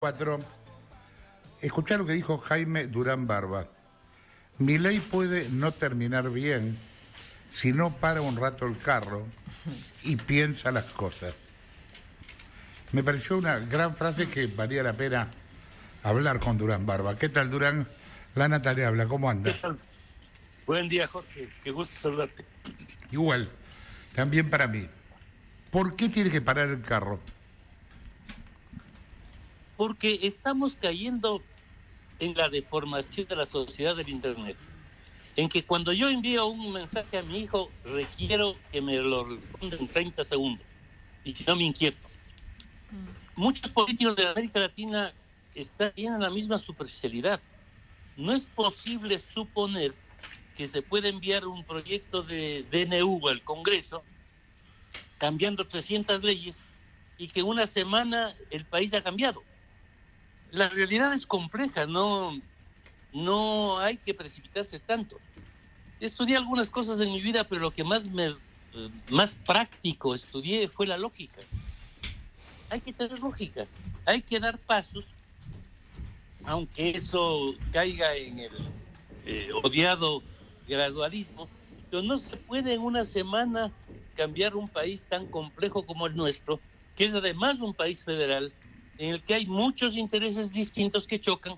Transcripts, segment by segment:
Cuatro. Escuchá lo que dijo Jaime Durán Barba. Milei puede no terminar bien si no para un rato el carro y piensa las cosas. Me pareció una gran frase que valía la pena hablar con Durán Barba. ¿Qué tal, Durán? La Natalia habla, ¿cómo anda? ¿Qué tal? Buen día, Jorge. Qué gusto saludarte. Igual, también para mí. ¿Por qué tiene que parar el carro? Porque estamos cayendo en la deformación de la sociedad del Internet. En que cuando yo envío un mensaje a mi hijo, requiero que me lo responda en 30 segundos. Y si no, me inquieto. Muchos políticos de América Latina tienen la misma superficialidad. No es posible suponer que se puede enviar un proyecto de DNU al Congreso cambiando 300 leyes y que en una semana el país ha cambiado. La realidad es compleja, no hay que precipitarse tanto. Estudié algunas cosas en mi vida, pero lo que más práctico estudié fue la lógica. Hay que tener lógica, hay que dar pasos, aunque eso caiga en el odiado gradualismo, pero no se puede en una semana cambiar un país tan complejo como el nuestro, que es además un país federal, en el que hay muchos intereses distintos que chocan.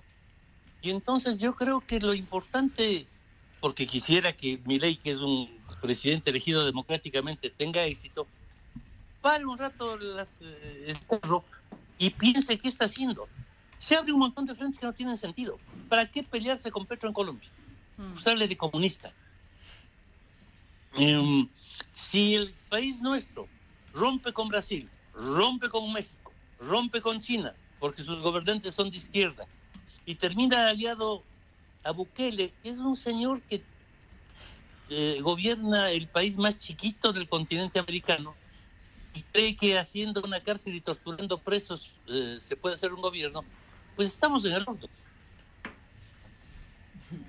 Y entonces yo creo que lo importante, porque quisiera que Milei, que es un presidente elegido democráticamente, tenga éxito, pare un rato el carro y piense qué está haciendo. Se abre un montón de frentes que no tienen sentido. ¿Para qué pelearse con Petro en Colombia? Usarle de comunista. Si el país nuestro rompe con Brasil, rompe con México, rompe con China, porque sus gobernantes son de izquierda, y termina aliado a Bukele, que es un señor que gobierna el país más chiquito del continente americano, y cree que haciendo una cárcel y torturando presos se puede hacer un gobierno, pues estamos en el horno.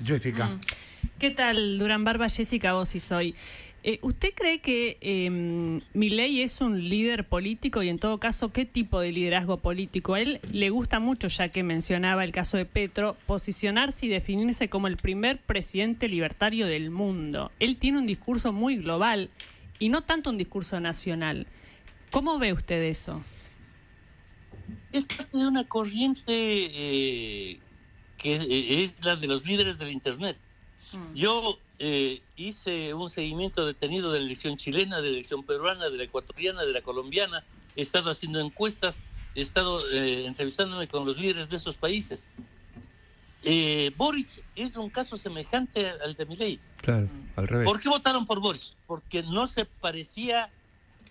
Jessica. ¿Qué tal, Durán Barba? Jessica Bossi soy. ¿Usted cree que Milei es un líder político y en todo caso qué tipo de liderazgo político? A él le gusta mucho, ya que mencionaba el caso de Petro, posicionarse y definirse como el primer presidente libertario del mundo. Él tiene un discurso muy global y no tanto un discurso nacional. ¿Cómo ve usted eso? Es parte de una corriente que es la de los líderes del Internet. Yo hice un seguimiento detenido de la elección chilena, de la elección peruana, de la ecuatoriana, de la colombiana. He estado haciendo encuestas, he estado entrevistándome con los líderes de esos países. Boric es un caso semejante al de Milei. Claro, al revés. ¿Por qué votaron por Boric? Porque no se parecía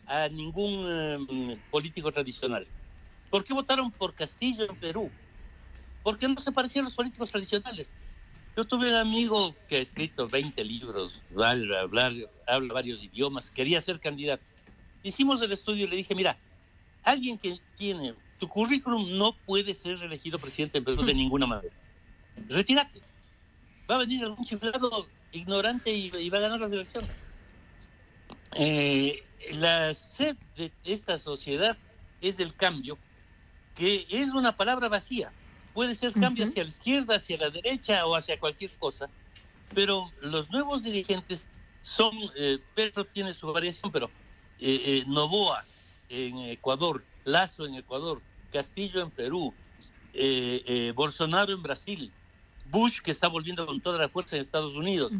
a ningún político tradicional. ¿Por qué votaron por Castillo en Perú? Porque no se parecían a los políticos tradicionales. Yo tuve un amigo que ha escrito 20 libros, habla varios idiomas, quería ser candidato. Hicimos el estudio y le dije, mira, alguien que tiene tu currículum no puede ser elegido presidente en Perú de ninguna manera. Retírate. Va a venir algún chiflado ignorante y va a ganar las elecciones. La sed de esta sociedad es el cambio, que es una palabra vacía. Puede ser cambio hacia la izquierda, hacia la derecha o hacia cualquier cosa, pero los nuevos dirigentes son, Petro tiene su variación, pero Noboa en Ecuador, Lasso en Ecuador, Castillo en Perú, Bolsonaro en Brasil, Bush que está volviendo con toda la fuerza en Estados Unidos.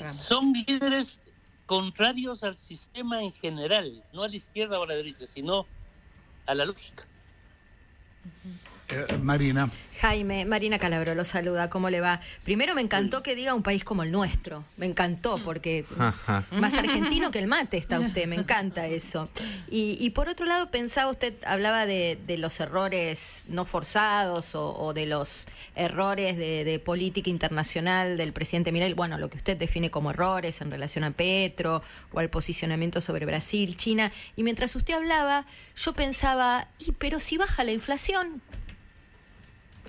Son líderes contrarios al sistema en general, no a la izquierda o a la derecha, sino a la lógica. Marina. Jaime, Marina Calabro lo saluda, ¿cómo le va? Primero me encantó que diga un país como el nuestro, me encantó porque más argentino que el mate está usted, me encanta eso. Y por otro lado pensaba, usted hablaba de los errores no forzados o de los errores de política internacional del presidente Milei, bueno, lo que usted define como errores en relación a Petro o al posicionamiento sobre Brasil, China, y mientras usted hablaba yo pensaba, pero si baja la inflación.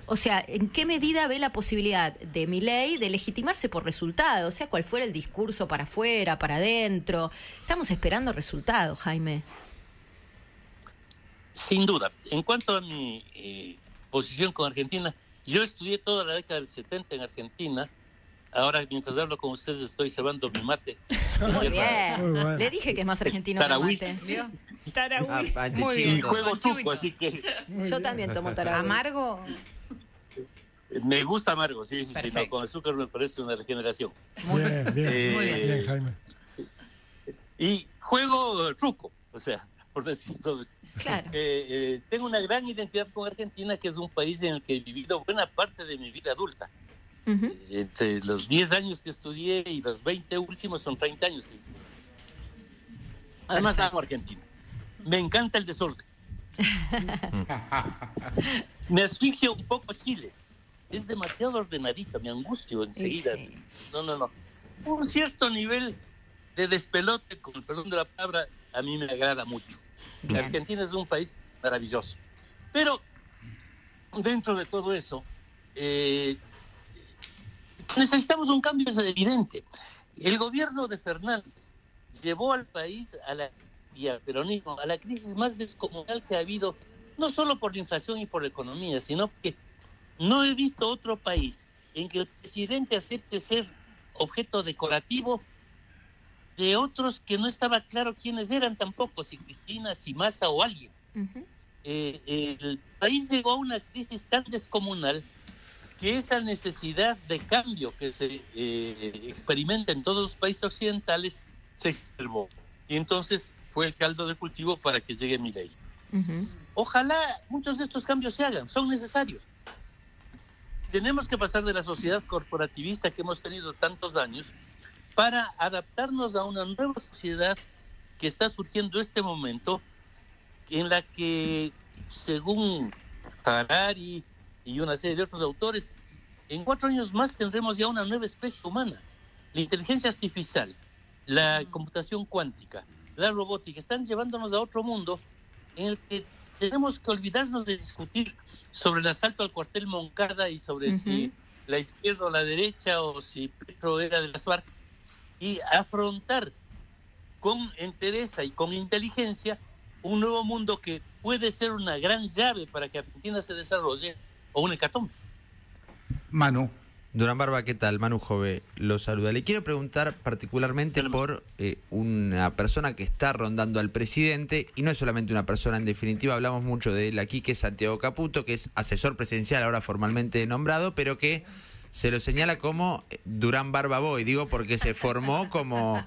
O sea, ¿en qué medida ve la posibilidad de Milei de legitimarse por resultados? O sea, cuál fuera el discurso para afuera, para adentro. Estamos esperando resultados, Jaime. Sin duda. En cuanto a mi posición con Argentina. Yo estudié toda la década del 70 en Argentina. Ahora, mientras hablo con ustedes, estoy cebando mi mate. Muy bien. Muy bueno. Le dije que es más argentino que el Tarahui. mate. ¿Vio? Tarahui. Muy Y bien. juego Con truco, chubito. así que Yo también tomo tarahui. ¿Amargo? me gusta amargo, sí, no, Perfecto. con azúcar me parece una regeneración. Bien, bien, Muy bien. bien, Jaime. Y juego truco, o sea, por decir todo esto. Claro. Tengo una gran identidad con Argentina, que es un país en el que he vivido buena parte de mi vida adulta. Ujú. Entre los 10 años que estudié y los 20 últimos son 30 años. Además, amo Argentina. Me encanta el desorden. Me asfixia un poco Chile. Es demasiado ordenadito, me angustio enseguida. Sí. No. Un cierto nivel de despelote, con el perdón de la palabra, a mí me agrada mucho. Bien. Argentina es un país maravilloso. Pero dentro de todo eso, necesitamos un cambio, es evidente. El gobierno de Fernández llevó al país y al peronismo a la crisis más descomunal que ha habido, no solo por la inflación y por la economía, sino que no he visto otro país en que el presidente acepte ser objeto decorativo de otros que no estaba claro quiénes eran tampoco, si Cristina, si Massa o alguien. Ujú. El país llegó a una crisis tan descomunal que esa necesidad de cambio que se experimenta en todos los países occidentales se exacerbó. Y entonces fue el caldo de cultivo para que llegue Milei. Ujú. Ojalá muchos de estos cambios se hagan, son necesarios. Tenemos que pasar de la sociedad corporativista que hemos tenido tantos años para adaptarnos a una nueva sociedad que está surgiendo este momento, en la que, según Harari y una serie de otros autores, en 4 años más tendremos ya una nueva especie humana. La inteligencia artificial, la computación cuántica, la robótica, están llevándonos a otro mundo en el que tenemos que olvidarnos de discutir sobre el asalto al cuartel Moncada y sobre si la izquierda o la derecha o si Petro era de las FARC, y afrontar con entereza y con inteligencia un nuevo mundo que puede ser una gran llave para que Argentina se desarrolle o un hecatombe. Manu. Durán Barba, ¿qué tal? Manu Jove lo saluda. Le quiero preguntar particularmente por una persona que está rondando al presidente, y no es solamente una persona, en definitiva hablamos mucho de él aquí, que es Santiago Caputo, que es asesor presidencial, ahora formalmente nombrado, pero que se lo señala como Durán Barba Boy, digo porque se formó como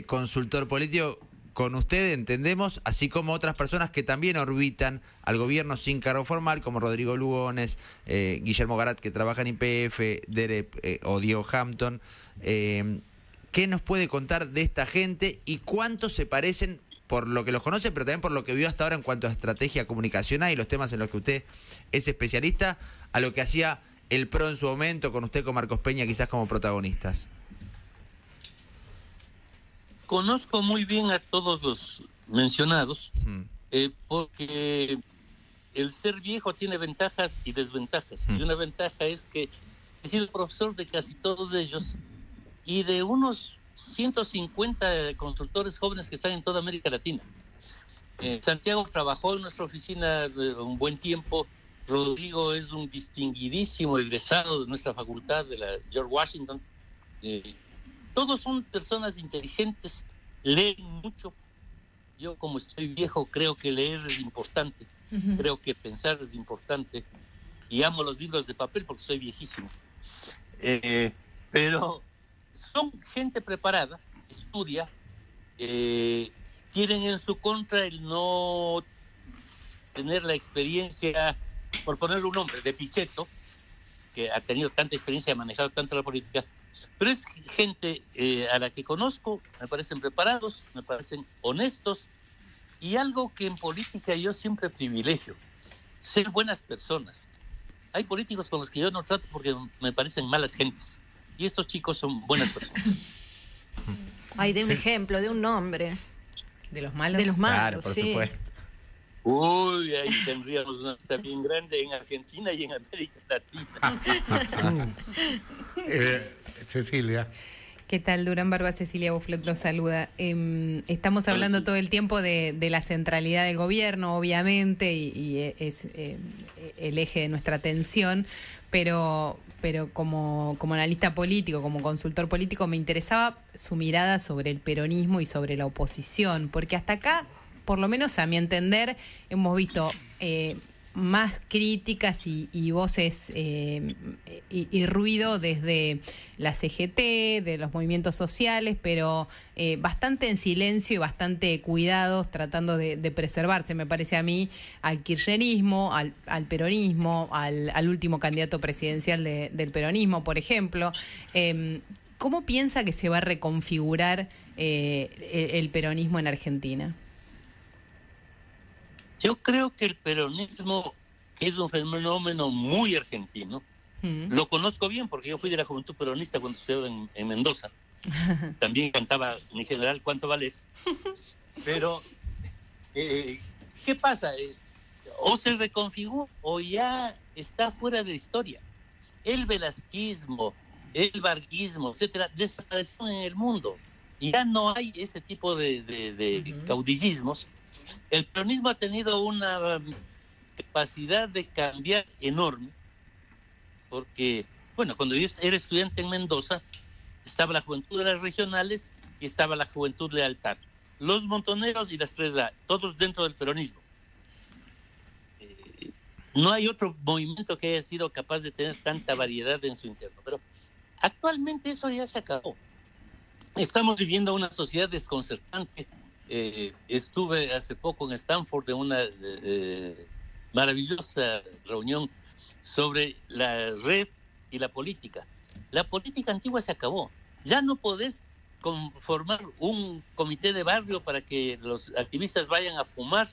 consultor político con usted, entendemos, así como otras personas que también orbitan al gobierno sin cargo formal, como Rodrigo Lugones, Guillermo Garat, que trabaja en YPF, Derep o Diego Hampton. ¿Qué nos puede contar de esta gente y cuánto se parecen, por lo que los conoce, pero también por lo que vio hasta ahora en cuanto a estrategia comunicacional y los temas en los que usted es especialista, a lo que hacía el PRO en su momento, con usted, con Marcos Peña, quizás como protagonistas? Conozco muy bien a todos los mencionados, porque el ser viejo tiene ventajas y desventajas. Y una ventaja es que he sido profesor de casi todos ellos y de unos 150 consultores jóvenes que están en toda América Latina. Santiago trabajó en nuestra oficina un buen tiempo. Rodrigo es un distinguidísimo egresado de nuestra facultad, de la George Washington. Todos son personas inteligentes, leen mucho. Yo, como estoy viejo, creo que leer es importante, creo que pensar es importante, y amo los libros de papel porque soy viejísimo. Pero son gente preparada, estudia, tienen en su contra el no tener la experiencia, por ponerle un nombre, de Pichetto, que ha tenido tanta experiencia, ha manejado tanto la política. Pero es gente a la que conozco, me parecen preparados, me parecen honestos, y algo que en política yo siempre privilegio, ser buenas personas. Hay políticos con los que yo no trato porque me parecen malas gentes, y estos chicos son buenas personas. Ay, de un ejemplo, de un nombre. ¿De los malos? De los malos, Claro, por sí. supuesto. Uy, ahí tendríamos una lista bien grande en Argentina y en América Latina. Cecilia. ¿Qué tal, Durán Barba? Cecilia Bouflet los saluda. Estamos hablando todo el tiempo de la centralidad del gobierno, obviamente, y es el eje de nuestra atención, pero como analista político, como consultor político, me interesaba su mirada sobre el peronismo y sobre la oposición, porque hasta acá, por lo menos a mi entender, hemos visto más críticas y voces y ruido desde la CGT, de los movimientos sociales, pero bastante en silencio y bastante cuidados tratando de preservarse, me parece a mí, al kirchnerismo, al peronismo, al último candidato presidencial del peronismo, por ejemplo. ¿Cómo piensa que se va a reconfigurar el peronismo en Argentina? Yo creo que el peronismo es un fenómeno muy argentino. Lo conozco bien porque yo fui de la Juventud Peronista cuando estuve en Mendoza. También cantaba mi general ¿Cuánto vales? Pero, ¿qué pasa? O se reconfiguró o ya está fuera de la historia. El velasquismo, el varguismo, etcétera, desapareció en el mundo. Y ya no hay ese tipo de caudillismos. El peronismo ha tenido una capacidad de cambiar enorme, porque, bueno, cuando yo era estudiante en Mendoza, estaba la Juventud de las Regionales y estaba la Juventud Lealtad. Los Montoneros y las 3A, todos dentro del peronismo. No hay otro movimiento que haya sido capaz de tener tanta variedad en su interno, pero actualmente eso ya se acabó. Estamos viviendo una sociedad desconcertante. Estuve hace poco en Stanford de una maravillosa reunión sobre la red y la política. La política antigua se acabó. Ya no podés conformar un comité de barrio para que los activistas vayan a fumar,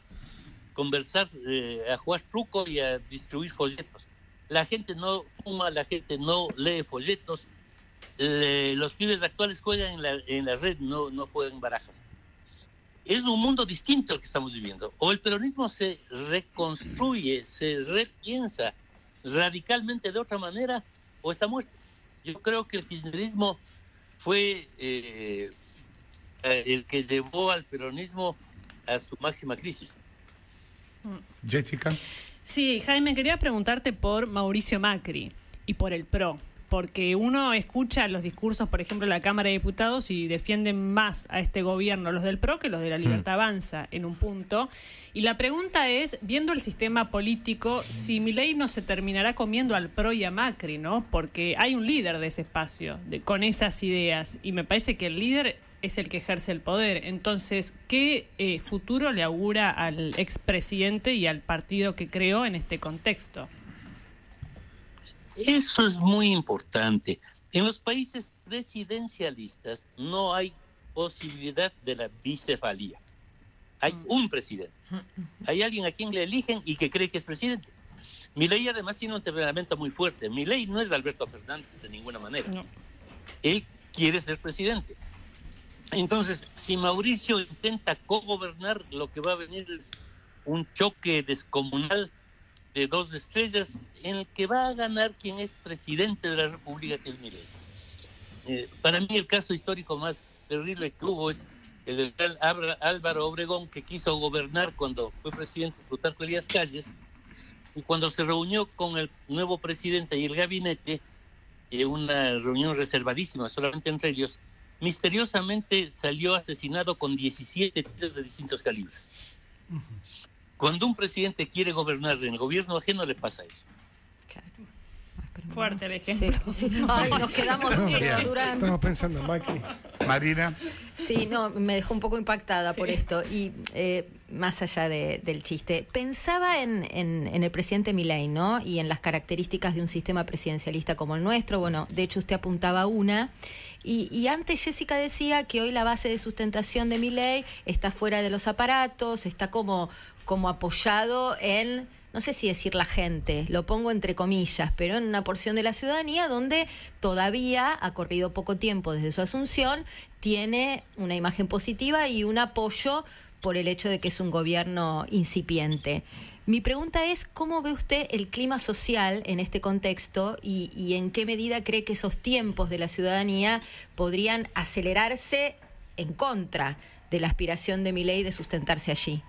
conversar, a jugar truco y a distribuir folletos. La gente no fuma, la gente no lee folletos. Los pibes actuales juegan en la red, no juegan barajas. Es un mundo distinto el que estamos viviendo. O el peronismo se reconstruye, se repiensa radicalmente de otra manera, o está muerto. Yo creo que el kirchnerismo fue el que llevó al peronismo a su máxima crisis. Jessica. Sí, Jaime, quería preguntarte por Mauricio Macri y por el PRO. Porque uno escucha los discursos, por ejemplo, de la Cámara de Diputados y defienden más a este gobierno los del PRO que los de la Libertad Avanza en un punto. Y la pregunta es, viendo el sistema político, si Milei no se terminará comiendo al PRO y a Macri, ¿no? Porque hay un líder de ese espacio, con esas ideas, y me parece que el líder es el que ejerce el poder. Entonces, ¿qué futuro le augura al expresidente y al partido que creó en este contexto? Eso es muy importante. En los países presidencialistas no hay posibilidad de la bicefalía. Hay un presidente. Hay alguien a quien le eligen y que cree que es presidente. Milei además tiene un temperamento muy fuerte. Milei no es Alberto Fernández de ninguna manera. No. Él quiere ser presidente. Entonces, si Mauricio intenta cogobernar, lo que va a venir es un choque descomunal de dos estrellas en el que va a ganar quien es presidente de la República, que es Milei. Para mí el caso histórico más terrible que hubo es el del Álvaro Obregón, que quiso gobernar cuando fue presidente Plutarco Elías Calles, y cuando se reunió con el nuevo presidente y el gabinete, una reunión reservadísima solamente entre ellos, misteriosamente salió asesinado con 17 tiros de distintos calibres. Cuando un presidente quiere gobernar en el gobierno ajeno, le pasa eso. Claro. Fuerte el ejemplo. Sí. Ay, nos quedamos Durán. Estamos pensando en Macri. Marina. Sí, no, me dejó un poco impactada por esto. Y más allá del chiste, pensaba en el presidente Milei, ¿no? Y en las características de un sistema presidencialista como el nuestro. Bueno, de hecho usted apuntaba una. Y antes Jessica decía que hoy la base de sustentación de Milei está fuera de los aparatos, está como apoyado en, no sé si decir la gente, lo pongo entre comillas, pero en una porción de la ciudadanía donde todavía, ha corrido poco tiempo desde su asunción, tiene una imagen positiva y un apoyo por el hecho de que es un gobierno incipiente. Mi pregunta es, ¿cómo ve usted el clima social en este contexto y en qué medida cree que esos tiempos de la ciudadanía podrían acelerarse en contra de la aspiración de Milei de sustentarse allí?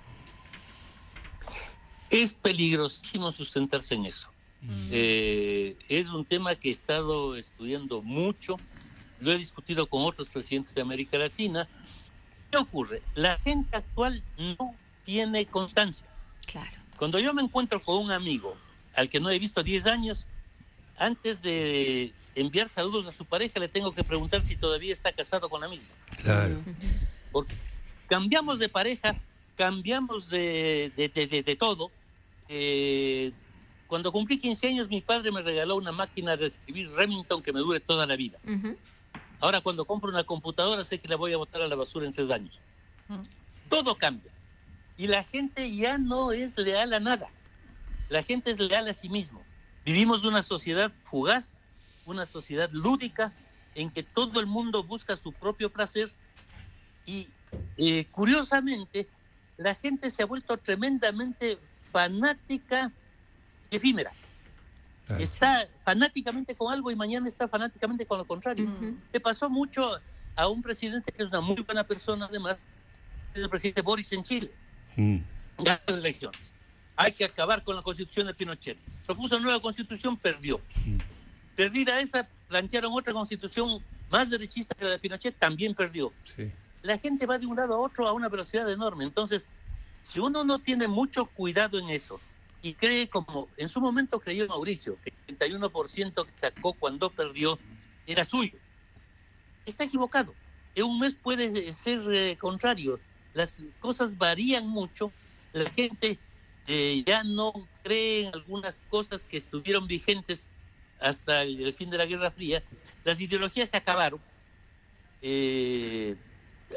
Es peligrosísimo sustentarse en eso. Es un tema que he estado estudiando mucho, lo he discutido con otros presidentes de América Latina. ¿Qué ocurre? La gente actual no tiene constancia. Claro. Cuando yo me encuentro con un amigo al que no he visto 10 años, antes de enviar saludos a su pareja le tengo que preguntar si todavía está casado con la misma. Claro. Porque cambiamos de pareja, cambiamos de todo. Cuando cumplí 15 años, mi padre me regaló una máquina de escribir Remington que me dure toda la vida. Ahora, cuando compro una computadora, sé que la voy a botar a la basura en 3 años. Todo cambia. Y la gente ya no es leal a nada. La gente es leal a sí mismo. Vivimos una sociedad fugaz, una sociedad lúdica, en que todo el mundo busca su propio placer. Y curiosamente, la gente se ha vuelto tremendamente fanática y efímera. Está fanáticamente con algo y mañana está fanáticamente con lo contrario. Le pasó mucho a un presidente que es una muy buena persona, además, es el presidente Boris en Chile. Ganó las elecciones. Hay que acabar con la constitución de Pinochet. Propuso una nueva constitución, perdió. Perdida esa, plantearon otra constitución más derechista que la de Pinochet, también perdió. Sí. La gente va de un lado a otro a una velocidad enorme. Entonces, si uno no tiene mucho cuidado en eso y cree, como en su momento creyó Mauricio, que el 31% que sacó cuando perdió era suyo, está equivocado. En un mes puede ser contrario. Las cosas varían mucho. La gente ya no cree en algunas cosas que estuvieron vigentes hasta el fin de la Guerra Fría. Las ideologías se acabaron.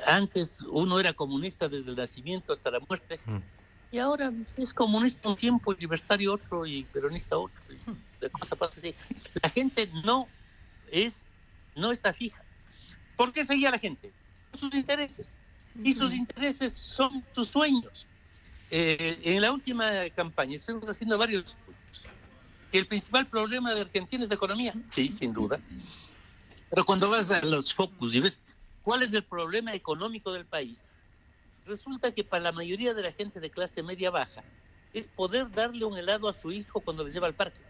Antes uno era comunista desde el nacimiento hasta la muerte, y ahora es comunista un tiempo, libertario otro y peronista otro, y la cosa pasa así. La gente no está fija. ¿Por qué seguía la gente? Sus intereses. Y sus intereses son sus sueños. En la última campaña estuvimos haciendo varios estudios. ¿El principal problema de Argentina es la economía? Sí, sin duda. Pero cuando vas a los focus y ves cuál es el problema económico del país, resulta que para la mayoría de la gente de clase media baja es poder darle un helado a su hijo cuando le lleva al parque.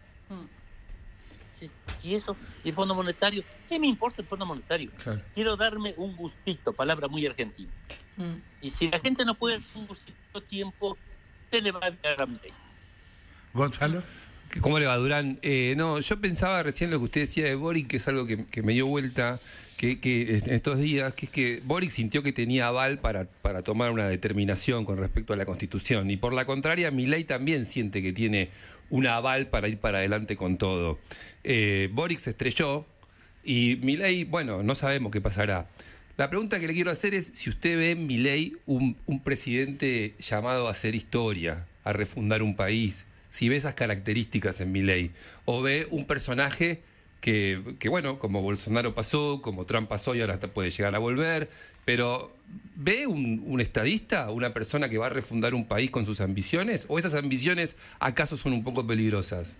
Sí, y eso, y el Fondo Monetario, ¿qué me importa el Fondo Monetario? Claro. Quiero darme un gustito, palabra muy argentina. Y si la gente no puede hacer un gustito tiempo, se le va a dar a Milei. Gonzalo. ¿Cómo le va, Durán? No, yo pensaba recién lo que usted decía de Boric, que es algo que me dio vuelta que en estos días, que es que Boric sintió que tenía aval para tomar una determinación con respecto a la Constitución. Y por la contraria, Milei también siente que tiene un aval para ir para adelante con todo. Boric se estrelló y Milei, bueno, no sabemos qué pasará. La pregunta que le quiero hacer es si usted ve en Milei un presidente llamado a hacer historia, a refundar un país, si ve esas características en Milei, o ve un personaje que bueno, como Bolsonaro pasó, como Trump pasó y ahora hasta puede llegar a volver, pero ¿ve un estadista, una persona que va a refundar un país con sus ambiciones, o esas ambiciones acaso son un poco peligrosas?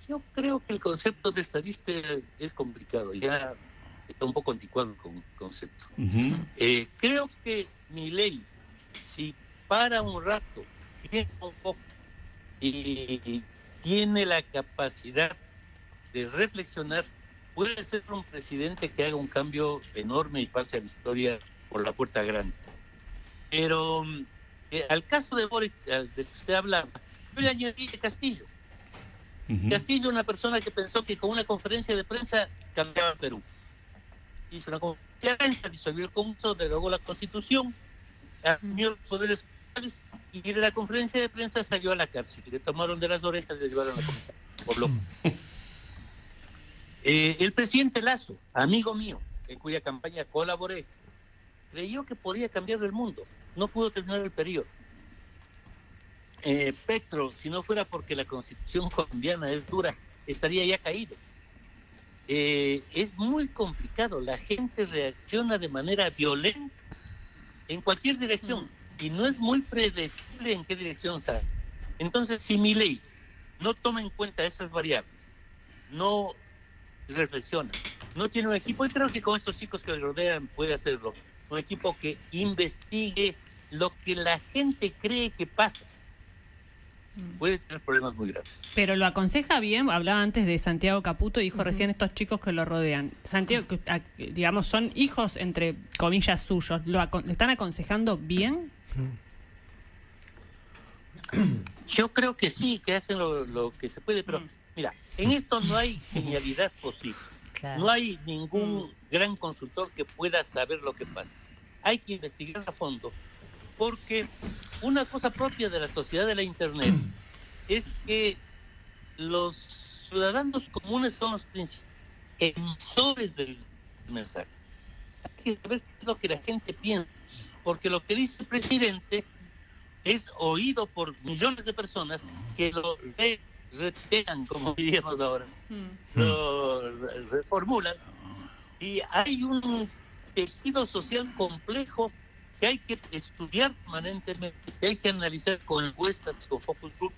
Yo creo que el concepto de estadista es complicado, ya está un poco anticuado con concepto. Creo que Milei, si para un rato, piensa un poco y tiene la capacidad de reflexionar, puede ser un presidente que haga un cambio enorme y pase a la historia por la puerta grande. Pero al caso de Boric, del que usted hablaba, yo le añadí a Castillo. Castillo, una persona que pensó que con una conferencia de prensa cambiaba Perú. Hizo una conferencia de prensa, disolvió el Congreso, derogó la Constitución, asumió los poderes sociales, y en la conferencia de prensa salió a la cárcel. Le tomaron de las orejas y le llevaron a la comisaría por loco. El presidente Lasso, amigo mío, en cuya campaña colaboré, creyó que podía cambiar el mundo. No pudo terminar el periodo. Petro, si no fuera porque la Constitución colombiana es dura, estaría ya caído. Es muy complicado. La gente reacciona de manera violenta en cualquier dirección. y no es muy predecible en qué dirección sale. Entonces, si Milei no toma en cuenta esas variables, no reflexiona, no tiene un equipo, y creo que con estos chicos que le rodean puede hacerlo, un equipo que investigue lo que la gente cree que pasa, puede tener problemas muy graves. Pero lo aconseja bien, hablaba antes de Santiago Caputo, dijo recién estos chicos que lo rodean. Santiago, digamos, son hijos, entre comillas, suyos. ¿Le están aconsejando bien? Yo creo que sí, que hacen lo que se puede, pero mira, en esto no hay genialidad posible. Claro. No hay ningún gran consultor que pueda saber lo que pasa. Hay que investigar a fondo, porque una cosa propia de la sociedad de la Internet es que los ciudadanos comunes son los principales emisores del mensaje. Hay que saber qué es lo que la gente piensa, porque lo que dice el presidente es oído por millones de personas que lo retean, como diríamos ahora, lo reformulan, y hay un tejido social complejo que hay que estudiar permanentemente, que hay que analizar con encuestas, con focus group,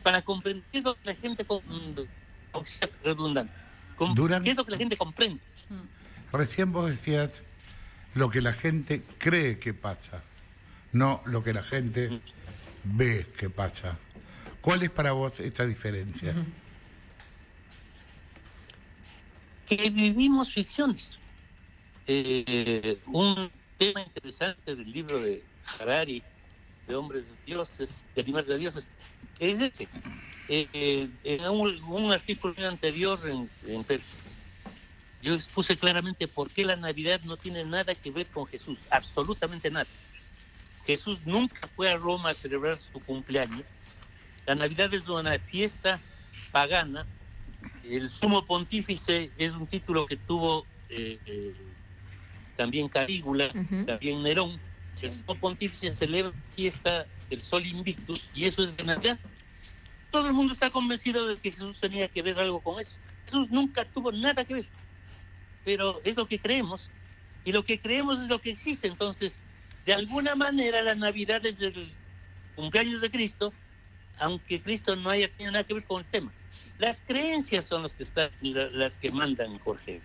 para comprender qué es lo que la gente redundante, qué es lo que la gente comprende. Recién vos decías lo que la gente cree que pasa, no lo que la gente ve que pasa. ¿Cuál es para vos esta diferencia? Que vivimos ficciones. Un tema interesante del libro de Harari, de Hombres de Dioses, de Animales de Dioses, es ese. En un artículo anterior en yo expuse claramente por qué la Navidad no tiene nada que ver con Jesús, absolutamente nada. Jesús nunca fue a Roma a celebrar su cumpleaños. La Navidad es una fiesta pagana. El sumo pontífice es un título que tuvo también Calígula, también Nerón. El sumo pontífice celebra la fiesta del Sol Invictus, y eso es de Navidad. Todo el mundo está convencido de que Jesús tenía que ver algo con eso. Jesús nunca tuvo nada que ver, pero es lo que creemos, y lo que creemos es lo que existe. Entonces, de alguna manera, la Navidad es el cumpleaños de Cristo, aunque Cristo no haya tenido nada que ver con el tema. Las creencias son las que mandan, Jorge.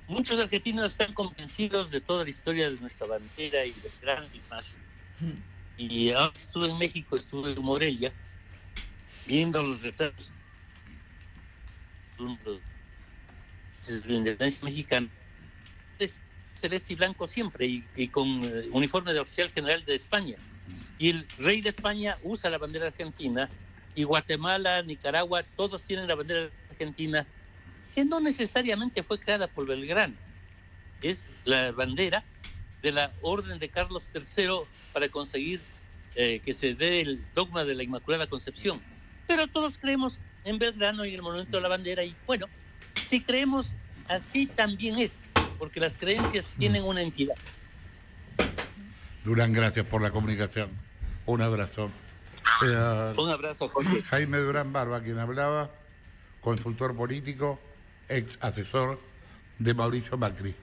Muchos argentinos están convencidos de toda la historia de nuestra bandera y del gran imagen. Y ahora estuve en México, estuve en Morelia, viendo los retratos de la independencia mexicana, es celeste y blanco siempre, y con uniforme de oficial general de España. Y el rey de España usa la bandera argentina, y Guatemala, Nicaragua, todos tienen la bandera argentina, que no necesariamente fue creada por Belgrano. Es la bandera de la Orden de Carlos III para conseguir que se dé el dogma de la Inmaculada Concepción. Pero todos creemos en Belgrano y en el Monumento de la Bandera, y bueno, si creemos así también es, porque las creencias tienen una entidad. Durán, gracias por la comunicación. Un abrazo. Un abrazo, Jorge. Jaime Durán Barba, quien hablaba, consultor político, ex asesor de Mauricio Macri.